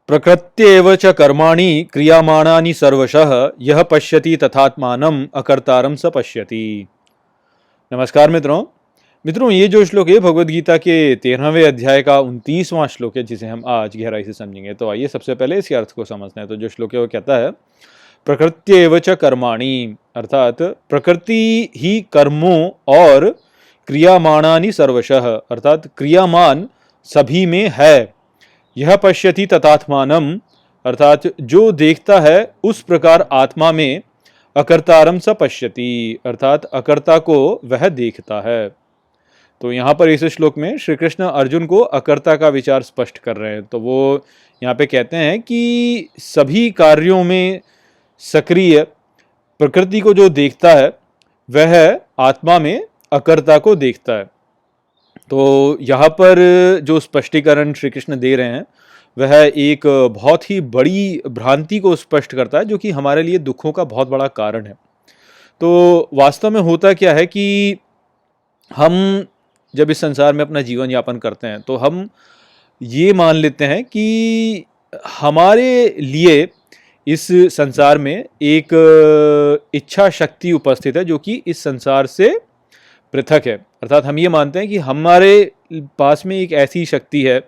प्रकृत्येव च कर्माणि क्रियमाणानि सर्वशः यह पश्यति तथात्मानम् अकर्तारं स पश्यति। नमस्कार मित्रों। ये जो श्लोक है भगवद गीता के 13वें अध्याय का 29वां श्लोक है, जिसे हम आज गहराई से समझेंगे। तो आइए सबसे पहले इसके अर्थ को समझते हैं। तो जो श्लोक है वो कहता है प्रकृत्येव च कर्माणि, अर्थात प्रकृति ही कर्मों और क्रियमाणानि सर्वशः, अर्थात क्रियामान सभी में है। यह पश्यति तथात्मानम, अर्थात जो देखता है उस प्रकार आत्मा में। अकर्तारम स पश्यति, अर्थात अकर्ता को वह देखता है। तो यहाँ पर इस श्लोक में श्री कृष्ण अर्जुन को अकर्ता का विचार स्पष्ट कर रहे हैं। तो वो यहाँ पे कहते हैं कि सभी कार्यों में सक्रिय प्रकृति को जो देखता है वह आत्मा में अकर्ता को देखता है। तो यहाँ पर जो स्पष्टीकरण श्री कृष्ण दे रहे हैं वह एक बहुत ही बड़ी भ्रांति को स्पष्ट करता है, जो कि हमारे लिए दुखों का बहुत बड़ा कारण है। तो वास्तव में होता क्या है कि हम जब इस संसार में अपना जीवन यापन करते हैं तो हम ये मान लेते हैं कि हमारे लिए इस संसार में एक इच्छा शक्ति उपस्थित है जो कि इस संसार से पृथक है। अर्थात हम ये मानते हैं कि हमारे पास में एक ऐसी शक्ति है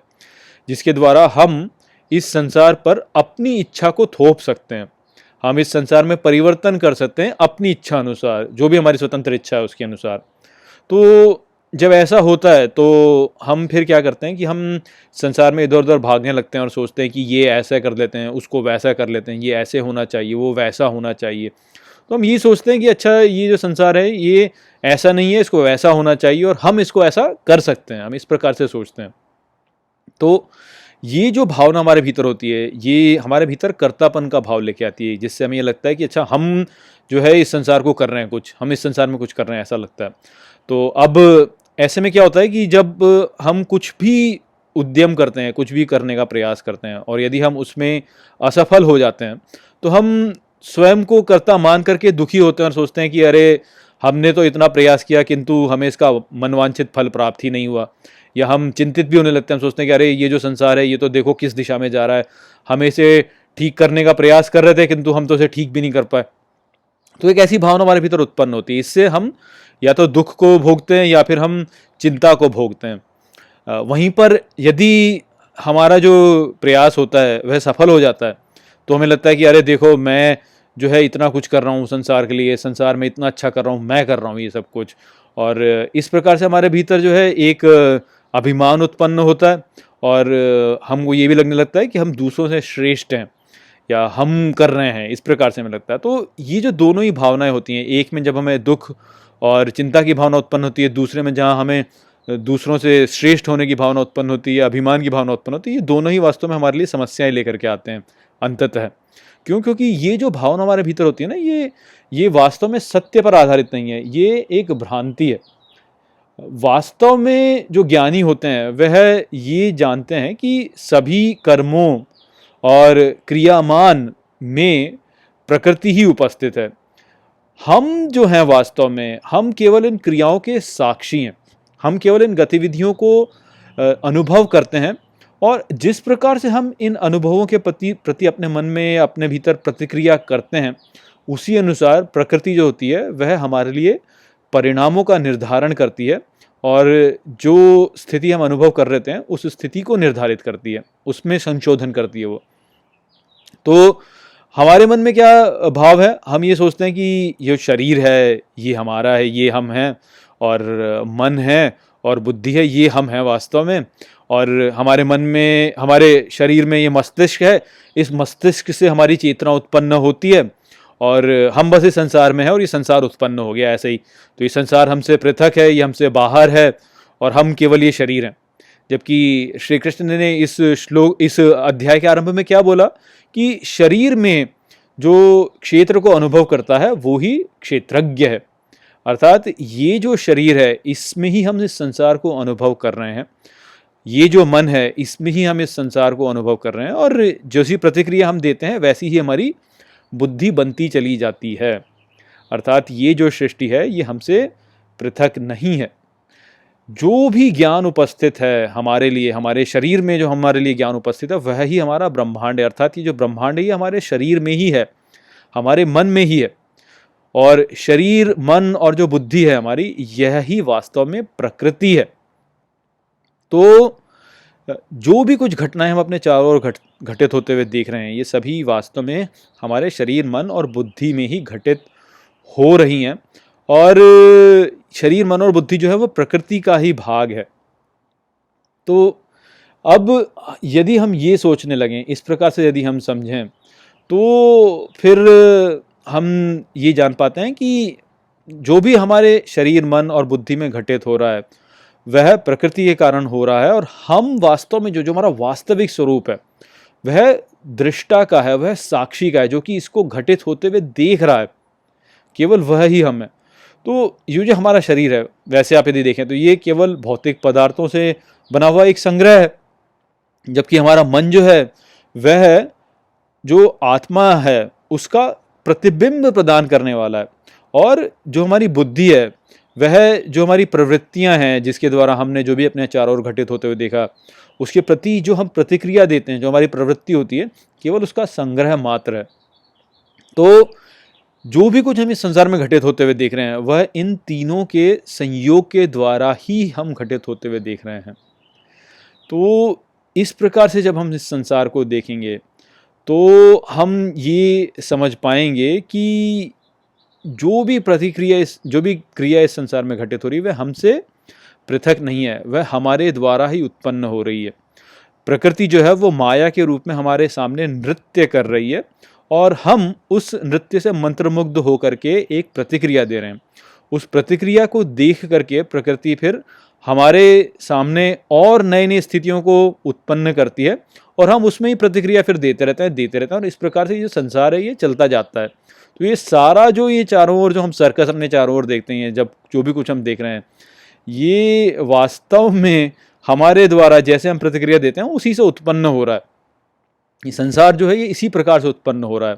जिसके द्वारा हम इस संसार पर अपनी इच्छा को थोप सकते हैं। हम इस संसार में परिवर्तन कर सकते हैं अपनी इच्छा अनुसार, जो भी हमारी स्वतंत्र इच्छा है उसके अनुसार। तो जब ऐसा होता है तो हम फिर क्या करते हैं कि हम संसार में इधर उधर भागने लगते हैं और सोचते हैं कि ये ऐसा कर लेते हैं, उसको वैसा कर लेते हैं, ये ऐसे होना चाहिए, वो वैसा होना चाहिए। तो हम ये सोचते हैं कि अच्छा ये जो संसार है ये ऐसा नहीं है, इसको वैसा होना चाहिए और हम इसको ऐसा कर सकते हैं। हम इस प्रकार से सोचते हैं। तो ये जो भावना हमारे भीतर होती है ये हमारे भीतर कर्तापन का भाव लेके आती है, जिससे हमें ये लगता है कि अच्छा हम जो है इस संसार को कर रहे हैं, कुछ हम इस संसार में कुछ कर रहे हैं, ऐसा लगता है। तो अब ऐसे में क्या होता है कि जब हम कुछ भी उद्यम करते हैं, कुछ भी करने का प्रयास करते हैं और यदि हम उसमें असफल हो जाते हैं तो हम स्वयं को कर्ता मान करके दुखी होते हैं और सोचते हैं कि अरे हमने तो इतना प्रयास किया किंतु हमें इसका मनवांछित फल प्राप्त ही नहीं हुआ। या हम चिंतित भी होने लगते हैं, हम सोचते हैं कि अरे ये जो संसार है ये तो देखो किस दिशा में जा रहा है, हम इसे ठीक करने का प्रयास कर रहे थे किंतु हम तो इसे ठीक भी नहीं कर पाए। तो एक ऐसी भावना हमारे भीतर उत्पन्न होती है। इससे हम या तो दुख को भोगते हैं या फिर हम चिंता को भोगते हैं। वहीं पर यदि हमारा जो प्रयास होता है वह सफल हो जाता है तो हमें लगता है कि अरे देखो मैं जो है इतना कुछ कर रहा हूँ संसार के लिए, संसार में इतना अच्छा कर रहा हूँ, मैं कर रहा हूँ ये सब कुछ। और इस प्रकार से हमारे भीतर जो है एक अभिमान उत्पन्न होता है और हमको ये भी लगने लगता है कि हम दूसरों से श्रेष्ठ हैं या हम कर रहे हैं, इस प्रकार से हमें लगता है। तो ये जो दोनों ही भावनाएं होती हैं, एक में जब हमें दुख और चिंता की भावना उत्पन्न होती है, दूसरे में जहाँ हमें दूसरों से श्रेष्ठ होने की भावना उत्पन्न होती है, अभिमान की भावना उत्पन्न होती है, ये दोनों ही वास्तव में हमारे लिए समस्याएं लेकर के आते हैं अंततः। क्यों? क्योंकि ये जो भावना हमारे भीतर होती है ना, ये वास्तव में सत्य पर आधारित नहीं है, ये एक भ्रांति है। वास्तव में जो ज्ञानी होते हैं वह ये जानते हैं कि सभी कर्मों और क्रियामान में प्रकृति ही उपस्थित है। हम जो हैं वास्तव में हम केवल इन क्रियाओं के साक्षी हैं, हम केवल इन गतिविधियों को अनुभव करते हैं और जिस प्रकार से हम इन अनुभवों के प्रति अपने मन में अपने भीतर प्रतिक्रिया करते हैं उसी अनुसार प्रकृति जो होती है वह हमारे लिए परिणामों का निर्धारण करती है और जो स्थिति हम अनुभव कर रहे हैं उस स्थिति को निर्धारित करती है, उसमें संशोधन करती है वो। तो हमारे मन में क्या भाव है? हम ये सोचते हैं कि ये शरीर है ये हमारा है, ये हम हैं, और मन है और बुद्धि है ये हम हैं वास्तव में। और हमारे मन में, हमारे शरीर में ये मस्तिष्क है, इस मस्तिष्क से हमारी चेतना उत्पन्न होती है और हम बस इस संसार में है और ये संसार उत्पन्न हो गया ऐसे ही। तो ये संसार हमसे पृथक है, ये हमसे बाहर है और हम केवल ये शरीर हैं। जबकि श्री कृष्ण ने इस अध्याय के आरंभ में क्या बोला कि शरीर में जो क्षेत्र को अनुभव करता है वो ही क्षेत्रज्ञ है। अर्थात ये जो शरीर है इसमें ही हम इस संसार को अनुभव कर रहे हैं, ये जो मन है इसमें ही हम इस संसार को अनुभव कर रहे हैं और जैसी प्रतिक्रिया हम देते हैं वैसी ही हमारी बुद्धि बनती चली जाती है। अर्थात ये जो सृष्टि है ये हमसे पृथक नहीं है। जो भी ज्ञान उपस्थित है हमारे लिए, हमारे शरीर में जो हमारे लिए ज्ञान उपस्थित है, वह ही हमारा ब्रह्मांड है। अर्थात ये जो ब्रह्मांड है ये हमारे शरीर में ही है, हमारे मन में ही है। और शरीर, मन और जो बुद्धि है हमारी, यह ही वास्तव में प्रकृति है। तो जो भी कुछ घटनाएं हम अपने चारों ओर घटित होते हुए देख रहे हैं, ये सभी वास्तव में हमारे शरीर, मन और बुद्धि में ही घटित हो रही हैं। और शरीर, मन और बुद्धि जो है वो प्रकृति का ही भाग है। तो अब यदि हम ये सोचने लगें, इस प्रकार से यदि हम समझें, तो फिर हम ये जान पाते हैं कि जो भी हमारे शरीर, मन और बुद्धि में घटित हो रहा है वह प्रकृति के कारण हो रहा है। और हम वास्तव में जो हमारा वास्तविक स्वरूप है वह दृष्टा का है, वह साक्षी का है, जो कि इसको घटित होते हुए देख रहा है। केवल वह ही हम है। तो ये जो हमारा शरीर है, वैसे आप यदि देखें तो ये केवल भौतिक पदार्थों से बना हुआ एक संग्रह है, जबकि हमारा मन जो है वह जो आत्मा है उसका प्रतिबिंब प्रदान करने वाला है। और जो हमारी बुद्धि है, वह जो हमारी प्रवृत्तियां हैं, जिसके द्वारा हमने जो भी अपने चारों ओर घटित होते हुए देखा, उसके प्रति जो हम प्रतिक्रिया देते हैं, जो हमारी प्रवृत्ति होती है, केवल उसका संग्रह मात्र है। तो जो भी कुछ हम इस संसार में घटित होते हुए देख रहे हैं, वह इन तीनों के संयोग के द्वारा ही हम घटित होते हुए देख रहे हैं। तो इस प्रकार से जब हम इस संसार को देखेंगे तो हम ये समझ पाएंगे कि जो भी क्रिया इस संसार में घटित हो रही है वह हमसे पृथक नहीं है, वह हमारे द्वारा ही उत्पन्न हो रही है। प्रकृति जो है वो माया के रूप में हमारे सामने नृत्य कर रही है, और हम उस नृत्य से मंत्रमुग्ध होकर के एक प्रतिक्रिया दे रहे हैं। उस प्रतिक्रिया को देख करके प्रकृति फिर हमारे सामने और नई नई स्थितियों को उत्पन्न करती है, और हम उसमें ही प्रतिक्रिया फिर देते रहते हैं। और इस प्रकार से ये संसार है ये चलता जाता है। तो ये सारा जो ये चारों ओर जो हम सर्कस अपने चारों ओर देखते हैं, जब जो भी कुछ हम देख रहे हैं, ये वास्तव में हमारे द्वारा जैसे हम प्रतिक्रिया देते हैं उसी से उत्पन्न हो रहा है। ये संसार जो है ये इसी प्रकार से उत्पन्न हो रहा है।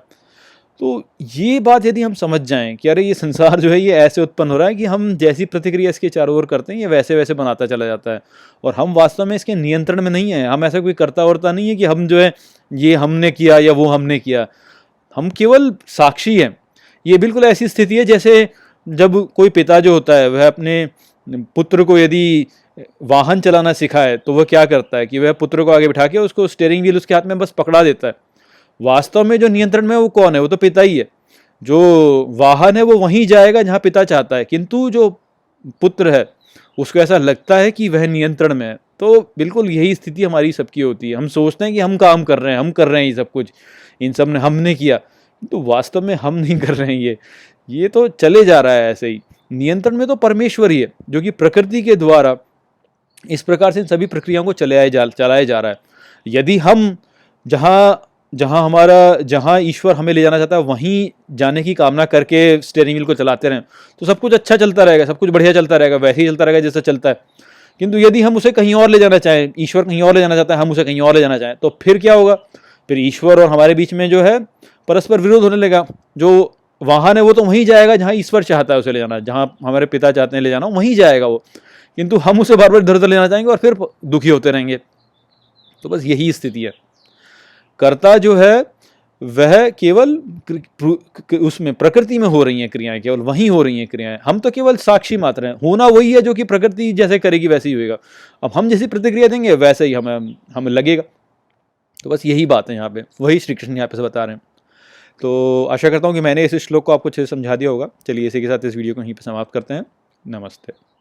तो ये बात यदि हम समझ जाएं कि अरे ये संसार जो है ये ऐसे उत्पन्न हो रहा है कि हम जैसी प्रतिक्रिया इसके चारों ओर करते हैं ये वैसे वैसे बनाता चला जाता है, और हम वास्तव में इसके नियंत्रण में नहीं है। हम ऐसा कोई करता वर्ता नहीं है कि हम जो है ये हमने किया या वो हमने किया, हम केवल साक्षी हैं। ये बिल्कुल ऐसी स्थिति है जैसे जब कोई पिता जो होता है वह अपने पुत्र को यदि वाहन चलाना सिखाए तो वह क्या करता है कि वह पुत्र को आगे बिठा के उसको स्टीयरिंग व्हील उसके हाथ में बस पकड़ा देता है। वास्तव में जो नियंत्रण में वो कौन है? वो तो पिता ही है। जो वाहन है वो वहीं जाएगा जहां पिता चाहता है, किंतु जो पुत्र है उसको ऐसा लगता है कि वह नियंत्रण में है। तो बिल्कुल यही स्थिति हमारी सबकी होती है। हम सोचते हैं कि हम काम कर रहे हैं, हम कर रहे हैं ये सब कुछ, इन सब ने हमने किया, तो वास्तव में हम नहीं कर रहे हैं। ये तो चले जा रहा है ऐसे ही। नियंत्रण में तो परमेश्वर ही है, जो कि प्रकृति के द्वारा इस प्रकार से इन सभी प्रक्रियाओं को चलाया जा रहा है। यदि हम जहाँ ईश्वर हमें ले जाना चाहता है वहीं जाने की कामना करके स्टीयरिंग व्हील को चलाते रहें तो सब कुछ अच्छा चलता रहेगा, सब कुछ बढ़िया चलता रहेगा, वैसे ही चलता रहेगा जैसा चलता है। किंतु यदि हम उसे कहीं और ले जाना चाहें, ईश्वर कहीं और ले जाना चाहता है, हम उसे कहीं और ले जाना चाहें, तो फिर क्या होगा? फिर ईश्वर और हमारे बीच में जो है परस्पर विरोध होने लगेगा। जो वाहन है वो तो वहीं जाएगा जहाँ ईश्वर चाहता है उसे ले जाना, जहाँ हमारे पिता चाहते हैं ले जाना वहीं जाएगा वो, किंतु हम उसे बार बार इधर उधर लेना चाहेंगे और फिर दुखी होते रहेंगे। तो बस यही स्थिति है। कर्ता जो है वह केवल उसमें प्रकृति में हो रही हैं क्रियाएं, केवल वहीं हो रही हैं क्रियाएं। हम तो केवल साक्षी मात्र हैं। होना वही है जो कि प्रकृति जैसे करेगी वैसे ही होएगा। अब हम जैसी प्रतिक्रिया देंगे वैसे ही हमें लगेगा। तो बस यही बात है यहाँ पे, वही श्री कृष्ण यहाँ पे से बता रहे हैं। तो आशा करता हूँ कि मैंने इस श्लोक को आपको अच्छे से समझा दिया होगा। चलिए इसी के साथ इस वीडियो को यहीं पर समाप्त करते हैं। नमस्ते।